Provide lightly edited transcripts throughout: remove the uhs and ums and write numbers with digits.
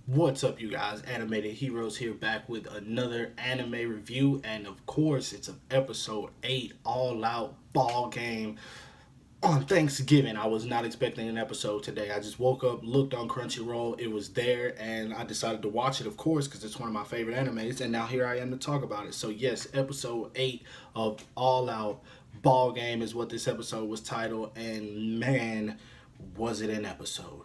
What's up, you guys? Animated Heroes here, back with another anime review, and of course, it's an episode 8 all out ball game on Thanksgiving. I was not expecting an episode today. I just woke up, looked on Crunchyroll, it was there, and I decided to watch it, of course, because it's one of my favorite animes, and now here I am to talk about it. So, yes, episode 8 of All Out Ball Game is what this episode was titled, and man, was it an episode.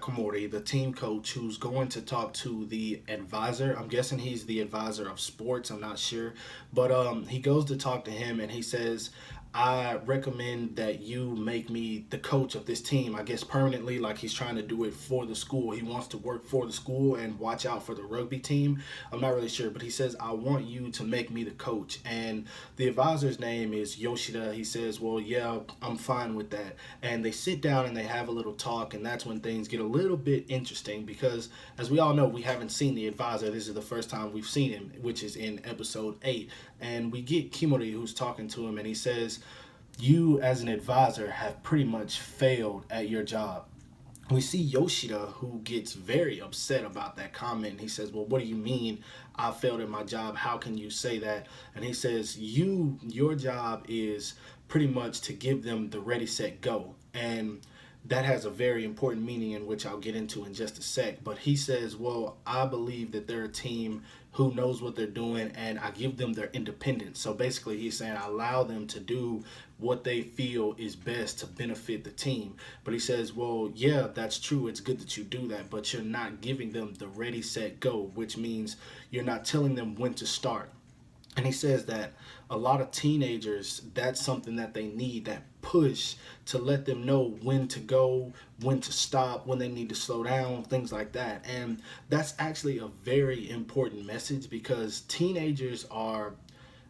Komori, the team coach, who's going to talk to the advisor. I'm guessing he's the advisor of sports. I'm not sure, but he goes to talk to him, and he says, I recommend that you make me the coach of this team, I guess permanently, like he's trying to do it for the school. He wants to work for the school and watch out for the rugby team. I'm not really sure, but he says, I want you to make me the coach. And the advisor's name is Yoshida. He says, well, yeah, I'm fine with that. And they sit down and they have a little talk, and that's when things get a little bit interesting because, as we all know, we haven't seen the advisor. This is the first time we've seen him, which is in episode 8. And we get Kimori, who's talking to him, and he says, you as an advisor have pretty much failed at your job. We see Yoshida, who gets very upset about that comment. He says, well, what do you mean I failed at my job? How can you say that? And he says, your job is pretty much to give them the ready, set, go. And that has a very important meaning in which I'll get into in just a sec. But he says, well, I believe that they're a team who knows what they're doing, and I give them their independence. So basically he's saying I allow them to do what they feel is best to benefit the team. But he says, well, yeah, that's true. It's good that you do that, but you're not giving them the ready, set, go, which means you're not telling them when to start. And he says that a lot of teenagers, that's something that they need, that push to let them know when to go, when to stop, when they need to slow down, things like that. And that's actually a very important message because teenagers are,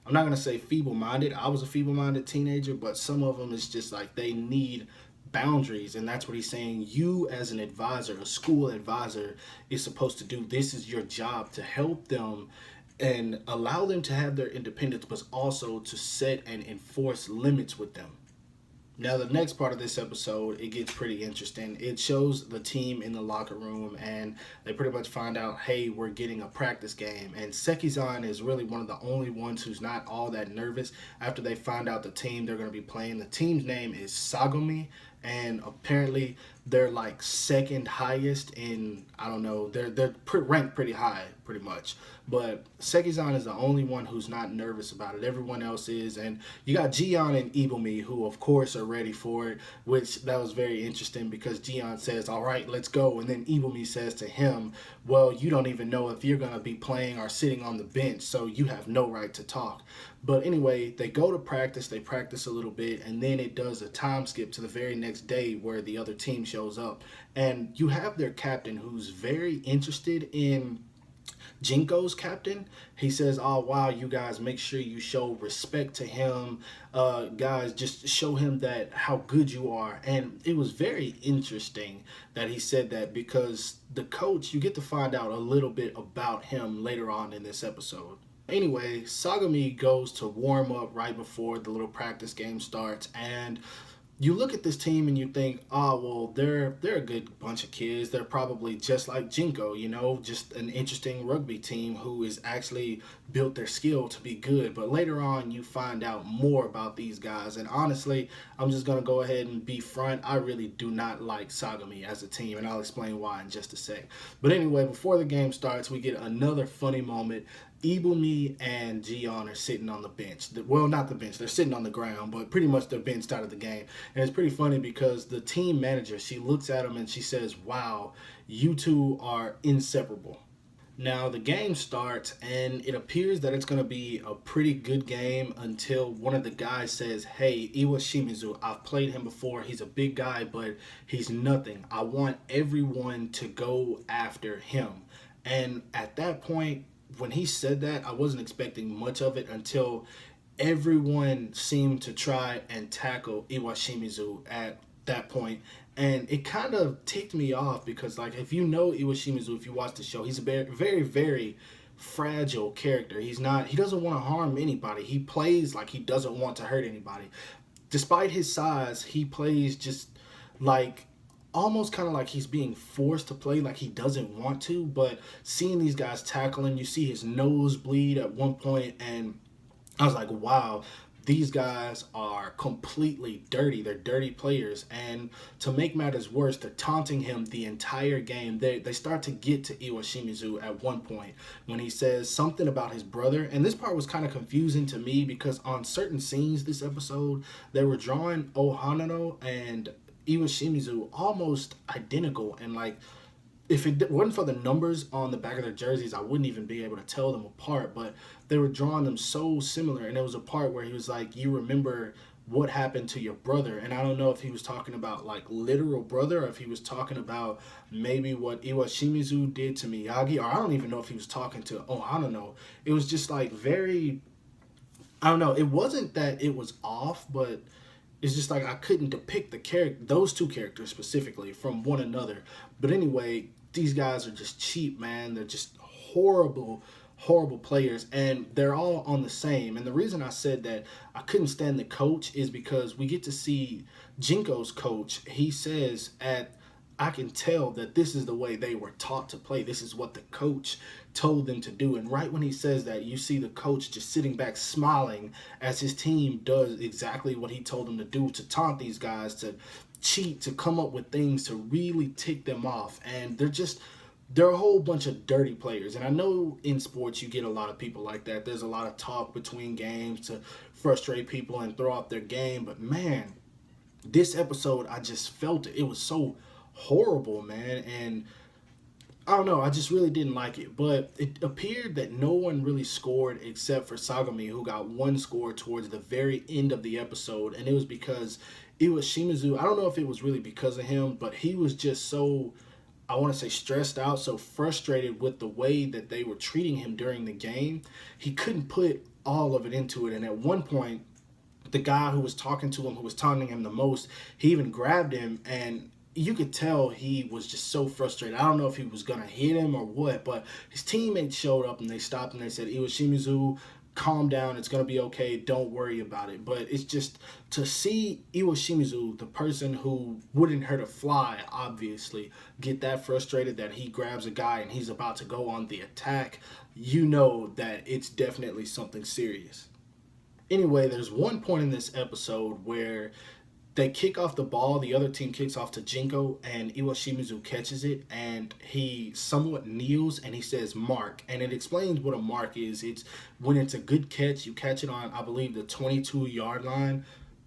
I'm not going to say feeble-minded. I was a feeble-minded teenager, but some of them is just like they need boundaries, and that's what he's saying. You as an advisor, a school advisor, is supposed to do. This is your job, to help them and allow them to have their independence, but also to set and enforce limits with them. Now, the next part of this episode, it gets pretty interesting. It shows the team in the locker room, and they pretty much find out, hey, we're getting a practice game. And Sekizan is really one of the only ones who's not all that nervous after they find out the team they're going to be playing. The team's name is Sagami, and apparently they're like second highest in, I don't know, they're ranked pretty high, pretty much. But Sekizan is the only one who's not nervous about it. Everyone else is, and you got Gion and Ibumi, who of course are ready for it, which that was very interesting because Gion says, all right, let's go. And then Ibumi says to him, well, you don't even know if you're going to be playing or sitting on the bench, so you have no right to talk. But anyway, they go to practice, they practice a little bit, and then it does a time skip to the very next day where the other team shows up. And you have their captain who's very interested in Jinko's captain. He says, oh, wow, you guys, make sure you show respect to him. Guys, just show him that how good you are. And it was very interesting that he said that because the coach, you get to find out a little bit about him later on in this episode. Anyway, Sagami goes to warm up right before the little practice game starts, and you look at this team and you think, oh, well, they're a good bunch of kids. They're probably just like Jinko, you know, just an interesting rugby team who is actually built their skill to be good. But later on, you find out more about these guys. And honestly, I'm just going to go ahead and be front. I really do not like Sagami as a team, and I'll explain why in just a sec. But anyway, before the game starts, we get another funny moment. Ibumi and Gion are sitting on the bench. Well, not the bench. They're sitting on the ground, but pretty much they're benched out of the game. And it's pretty funny because the team manager, she looks at them and she says, wow, you two are inseparable. Now, the game starts, and it appears that it's going to be a pretty good game until one of the guys says, hey, Iwashimizu, I've played him before. He's a big guy, but he's nothing. I want everyone to go after him. And at that point, when he said that, I wasn't expecting much of it until everyone seemed to try and tackle Iwashimizu at that point. And it kind of ticked me off because, like, if you know Iwashimizu, if you watch the show, he's a very, very fragile character. He doesn't want to harm anybody. He plays like he doesn't want to hurt anybody. Despite his size, he plays just like almost kind of like he's being forced to play like he doesn't want to. But seeing these guys tackle him, you see his nose bleed at one point, and I was like, wow, these guys are completely dirty. They're dirty players. And to make matters worse, they're taunting him the entire game. They start to get to Iwashimizu at one point when he says something about his brother. And this part was kind of confusing to me because on certain scenes this episode, they were drawing Ohanano and Iwashimizu almost identical. And like, if it wasn't for the numbers on the back of their jerseys, I wouldn't even be able to tell them apart. But they were drawing them so similar. And there was a part where he was like, you remember what happened to your brother. And I don't know if he was talking about like literal brother or if he was talking about maybe what Iwashimizu did to Miyagi. Or I don't even know if he was talking to Ohanano. It was just like very, I don't know. It wasn't that it was off, but it's just like I couldn't depict those two characters specifically from one another. But anyway, these guys are just cheap, man. They're just horrible, horrible players, and they're all on the same. And the reason I said that I couldn't stand the coach is because we get to see Jinko's coach. He says I can tell that this is the way they were taught to play. This is what the coach told them to do. And right when he says that, you see the coach just sitting back smiling as his team does exactly what he told them to do, to taunt these guys, to cheat, to come up with things to really tick them off. And they're a whole bunch of dirty players. And I know in sports you get a lot of people like that. There's a lot of talk between games to frustrate people and throw off their game. But man, this episode, I just felt it. It was so horrible, man. And I don't know, I just really didn't like it. But it appeared that no one really scored except for Sagami, who got one score towards the very end of the episode. And it was because Iwashimizu, I don't know if it was really because of him, but he was just so, I want to say, stressed out, so frustrated with the way that they were treating him during the game. He couldn't put all of it into it. And at one point, the guy who was talking to him, who was taunting him the most, he even grabbed him, and you could tell he was just so frustrated. I don't know if he was going to hit him or what, but his teammates showed up and they stopped and they said, Iwashimizu, calm down. It's going to be okay. Don't worry about it. But it's just to see Iwashimizu, the person who wouldn't hurt a fly, obviously, get that frustrated that he grabs a guy and he's about to go on the attack, you know that it's definitely something serious. Anyway, there's one point in this episode where they kick off the ball, the other team kicks off to Jinko, and Iwashimizu catches it, and he somewhat kneels, and he says mark, and it explains what a mark is. It's when it's a good catch, you catch it on, I believe, the 22-yard line,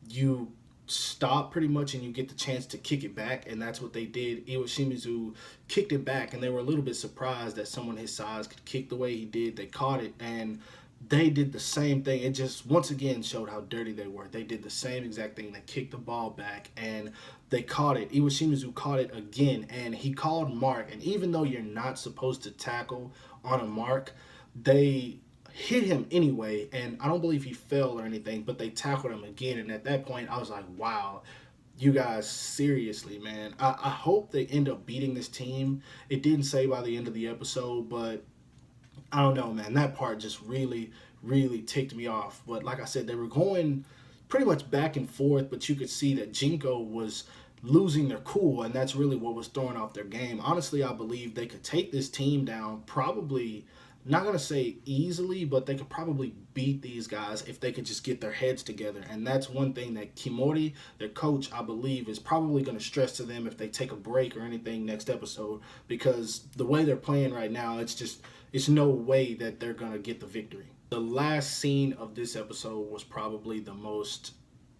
you stop pretty much, and you get the chance to kick it back, and that's what they did. Iwashimizu kicked it back, and they were a little bit surprised that someone his size could kick the way he did. They caught it, and they did the same thing. It just once again showed how dirty they were. They did the same exact thing. They kicked the ball back and they caught it. Iwashimizu caught it again, and he called mark. And even though you're not supposed to tackle on a mark, they hit him anyway. And I don't believe he fell or anything, but they tackled him again. And at that point, I was like, wow, you guys, seriously, man. I hope they end up beating this team. It didn't say by the end of the episode, but I don't know, man. That part just really, really ticked me off. But like I said, they were going pretty much back and forth, but you could see that Jinko was losing their cool, and that's really what was throwing off their game. Honestly, I believe they could take this team down probably, not going to say easily, but they could probably beat these guys if they could just get their heads together. And that's one thing that Kimori, their coach, I believe, is probably going to stress to them if they take a break or anything next episode, because the way they're playing right now, it's no way that they're going to get the victory. The last scene of this episode was probably the most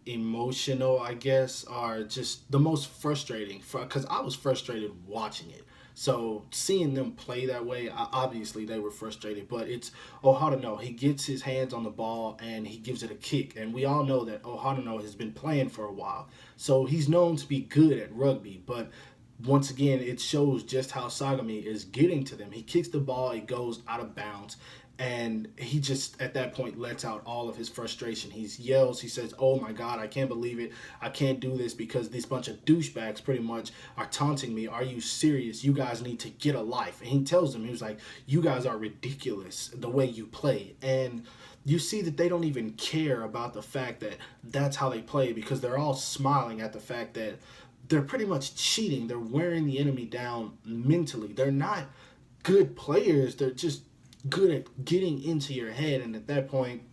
emotional, I guess, or just the most frustrating, because I was frustrated watching it. So seeing them play that way, obviously they were frustrated. But it's Ohanano. He gets his hands on the ball and he gives it a kick. And we all know that Ohanano has been playing for a while. So he's known to be good at rugby. But once again, it shows just how Sagami is getting to them. He kicks the ball, it goes out of bounds. And he just at that point lets out all of his frustration. He yells, he says, "Oh my God, I can't believe it. I can't do this because this bunch of douchebags pretty much are taunting me. Are you serious? You guys need to get a life." And he tells them, he was like, "You guys are ridiculous the way you play." And you see that they don't even care about the fact that that's how they play, because they're all smiling at the fact that they're pretty much cheating. They're wearing the enemy down mentally. They're not good players. They're just good at getting into your head. And at that point,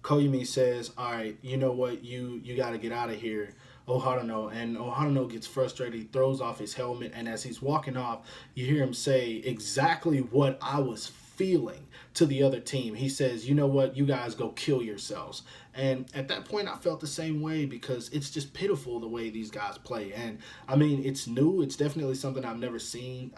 Koyumi says, "All right, you know what? You got to get out of here, Oharano." And Oharano gets frustrated. He throws off his helmet, and as he's walking off, you hear him say exactly what I was feeling to the other team. He says, "You know what? You guys go kill yourselves." And at that point, I felt the same way, because it's just pitiful the way these guys play. And I mean, it's new. It's definitely something I've never seen.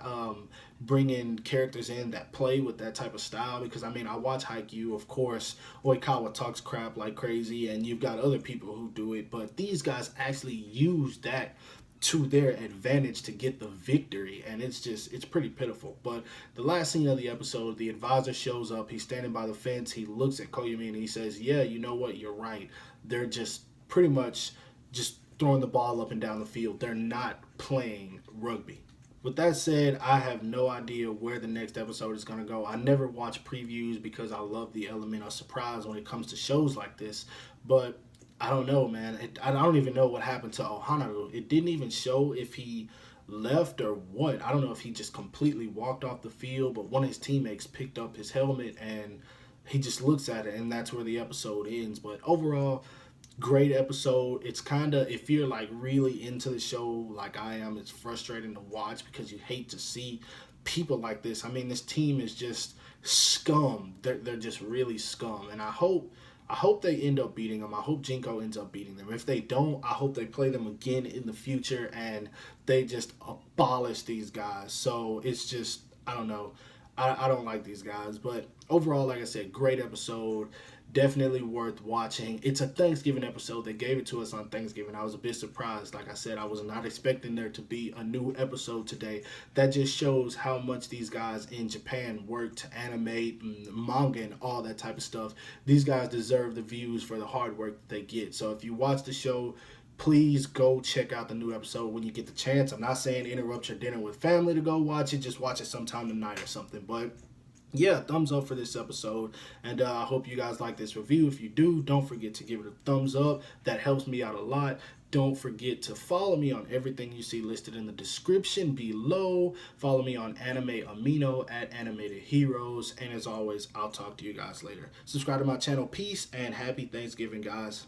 Bringing characters in that play with that type of style, because I mean, I watch Haikyuu, of course. Oikawa talks crap like crazy, and you've got other people who do it, but these guys actually use that to their advantage to get the victory, and it's pretty pitiful. But the last scene of the episode, the advisor shows up. He's standing by the fence. He looks at Koyumi and he says, "Yeah, you know what? You're right. They're just pretty much just throwing the ball up and down the field. They're not playing rugby." With that said, I have no idea where the next episode is going to go. I never watch previews because I love the element of surprise when it comes to shows like this. But I don't know, man. I don't even know what happened to Ohanaru. It didn't even show if he left or what. I don't know if he just completely walked off the field, but one of his teammates picked up his helmet and he just looks at it, and that's where the episode ends. But overall, great episode. It's kind of, if you're like really into the show like I am, it's frustrating to watch because you hate to see people like this. I mean, this team is just scum. They're just really scum, and I hope they end up beating them. I hope Jinko ends up beating them. If they don't, I hope they play them again in the future and they just abolish these guys. So it's just, I don't know. I don't like these guys. But overall, like I said, great episode. Definitely worth watching. It's a Thanksgiving episode. They gave it to us on Thanksgiving. I was a bit surprised. Like I said, I was not expecting there to be a new episode today. That just shows how much these guys in Japan work to animate and manga and all that type of stuff. These guys deserve the views for the hard work that they get. So if you watch the show, please go check out the new episode when you get the chance. I'm not saying interrupt your dinner with family to go watch it. Just watch it sometime tonight or something. But yeah, thumbs up for this episode, and I hope you guys like this review. If you do, don't forget to give it a thumbs up. That helps me out a lot. Don't forget to follow me on everything you see listed in the description below. Follow me on Anime Amino at Animated Heroes, and as always, I'll talk to you guys later. Subscribe to my channel. Peace and happy Thanksgiving, guys.